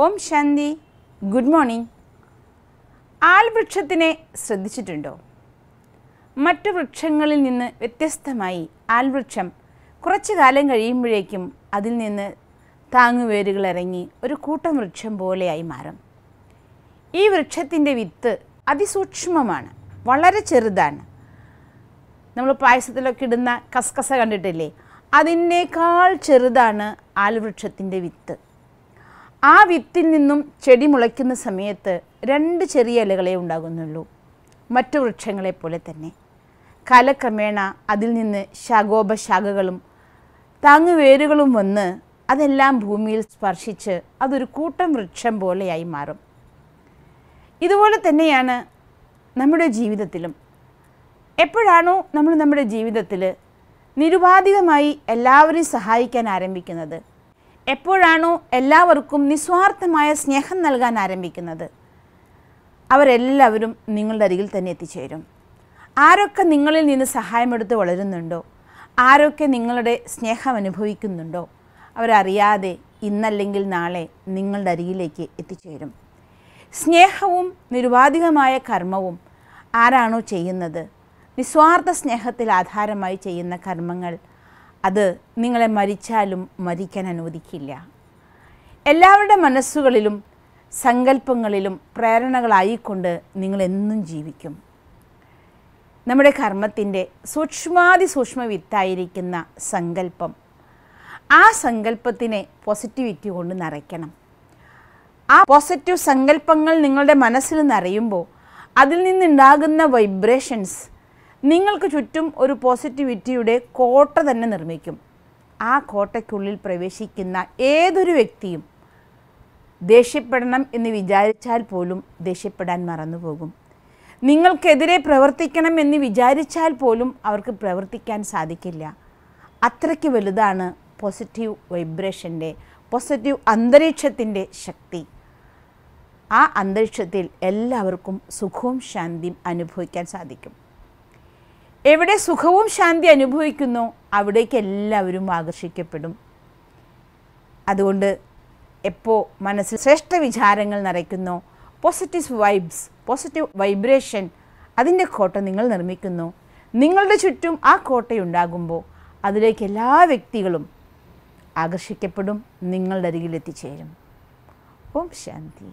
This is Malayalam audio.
ഓം ശാന്തി. Good morning. ആൽവൃക്ഷത്തിനെ ശ്രദ്ധിച്ചിട്ടുണ്ടോ? മറ്റു വൃക്ഷങ്ങളിൽ നിന്ന് വ്യത്യസ്തമായി ആൽവൃക്ഷം കുറച്ചു കാലം കഴിയുമ്പോഴേക്കും അതിൽ നിന്ന് താങ്ങുവേരുകൾ ഇറങ്ങി ഒരു കൂട്ടം വൃക്ഷം പോലെയായി മാറും. ഈ വൃക്ഷത്തിൻ്റെ വിത്ത് അതിസൂക്ഷ്മമാണ്, വളരെ ചെറുതാണ്. നമ്മൾ പായസത്തിലൊക്കെ ഇടുന്ന കസ്കസ കണ്ടിട്ടില്ലേ? അതിനേക്കാൾ ചെറുതാണ് ആൽവൃക്ഷത്തിൻ്റെ വിത്ത്. ആ വിത്തിൽ നിന്നും ചെടി മുളയ്ക്കുന്ന സമയത്ത് 2 ചെറിയ ഇലകളെ ഉണ്ടാകുന്നുള്ളൂ, മറ്റു വൃക്ഷങ്ങളെപ്പോലെ തന്നെ. കാലക്രമേണ അതിൽ നിന്ന് ശാഖോപശാഖകളും താങ്ങുവേരുകളും വന്ന് അതെല്ലാം ഭൂമിയിൽ സ്പർശിച്ച് അതൊരു കൂട്ടം വൃക്ഷം പോലെയായി മാറും. ഇതുപോലെ തന്നെയാണ് നമ്മുടെ ജീവിതത്തിലും. എപ്പോഴാണോ നമ്മൾ നമ്മുടെ ജീവിതത്തിൽ നിരുപാധികമായി എല്ലാവരെയും സഹായിക്കാൻ ആരംഭിക്കുന്നത്, എപ്പോഴാണോ എല്ലാവർക്കും നിസ്വാർത്ഥമായ സ്നേഹം നൽകാൻ ആരംഭിക്കുന്നത്, അവരെല്ലാവരും നിങ്ങളുടെ അരികിൽ തന്നെ എത്തിച്ചേരും. ആരൊക്കെ നിങ്ങളിൽ നിന്ന് സഹായമെടുത്ത് വളരുന്നുണ്ടോ, ആരൊക്കെ നിങ്ങളുടെ സ്നേഹം അനുഭവിക്കുന്നുണ്ടോ, അവരറിയാതെ ഇന്നല്ലെങ്കിൽ നാളെ നിങ്ങളുടെ അരികിലേക്ക് എത്തിച്ചേരും. സ്നേഹവും നിരുപാധികമായ കർമ്മവും ആരാണോ ചെയ്യുന്നത്, നിസ്വാർത്ഥ സ്നേഹത്തിൽ ആധാരമായി ചെയ്യുന്ന കർമ്മങ്ങൾ, അത് നിങ്ങളെ മരിച്ചാലും മരിക്കാൻ അനുവദിക്കില്ല. എല്ലാവരുടെ മനസ്സുകളിലും സങ്കല്പങ്ങളിലും പ്രേരണകളായിക്കൊണ്ട് നിങ്ങളെന്നും ജീവിക്കും. നമ്മുടെ കർമ്മത്തിൻ്റെ സൂക്ഷ്മാതിസൂക്ഷ്മ വിത്തായിരിക്കുന്ന സങ്കല്പം, ആ സങ്കല്പത്തിനെ പോസിറ്റിവിറ്റി കൊണ്ട് നിറയ്ക്കണം. ആ പോസിറ്റീവ് സങ്കല്പങ്ങൾ നിങ്ങളുടെ മനസ്സിൽ നിറയുമ്പോൾ അതിൽ നിന്നുണ്ടാകുന്ന വൈബ്രേഷൻസ് നിങ്ങൾക്ക് ചുറ്റും ഒരു പോസിറ്റിവിറ്റിയുടെ കോട്ട തന്നെ നിർമ്മിക്കും. ആ കോട്ടയ്ക്കുള്ളിൽ പ്രവേശിക്കുന്ന ഏതൊരു വ്യക്തിയും ദേഷ്യപ്പെടണം എന്ന് വിചാരിച്ചാൽ പോലും ദേഷ്യപ്പെടാൻ മറന്നുപോകും. നിങ്ങൾക്കെതിരെ പ്രവർത്തിക്കണം എന്ന് വിചാരിച്ചാൽ പോലും അവർക്ക് പ്രവർത്തിക്കാൻ സാധിക്കില്ല. അത്രയ്ക്ക് വലുതാണ് പോസിറ്റീവ് വൈബ്രേഷൻ്റെ, പോസിറ്റീവ് അന്തരീക്ഷത്തിൻ്റെ ശക്തി. ആ അന്തരീക്ഷത്തിൽ എല്ലാവർക്കും സുഖവും ശാന്തിയും അനുഭവിക്കാൻ സാധിക്കും. എവിടെ സുഖവും ശാന്തി അനുഭവിക്കുന്നോ അവിടേക്ക് എല്ലാവരും ആകർഷിക്കപ്പെടും. അതുകൊണ്ട് എപ്പോൾ മനസ്സിൽ ശ്രേഷ്ഠ വിചാരങ്ങൾ നിറയ്ക്കുന്നോ, പോസിറ്റീവ് വൈബ്സ്, പോസിറ്റീവ് വൈബ്രേഷൻ, അതിൻ്റെ കോട്ട നിങ്ങൾ നിർമ്മിക്കുന്നു, നിങ്ങളുടെ ചുറ്റും ആ കോട്ടയുണ്ടാകുമ്പോൾ അതിലേക്ക് എല്ലാ വ്യക്തികളും ആകർഷിക്കപ്പെടും, നിങ്ങളുടെ അരികിൽ എത്തിച്ചേരും. ഓം ശാന്തി.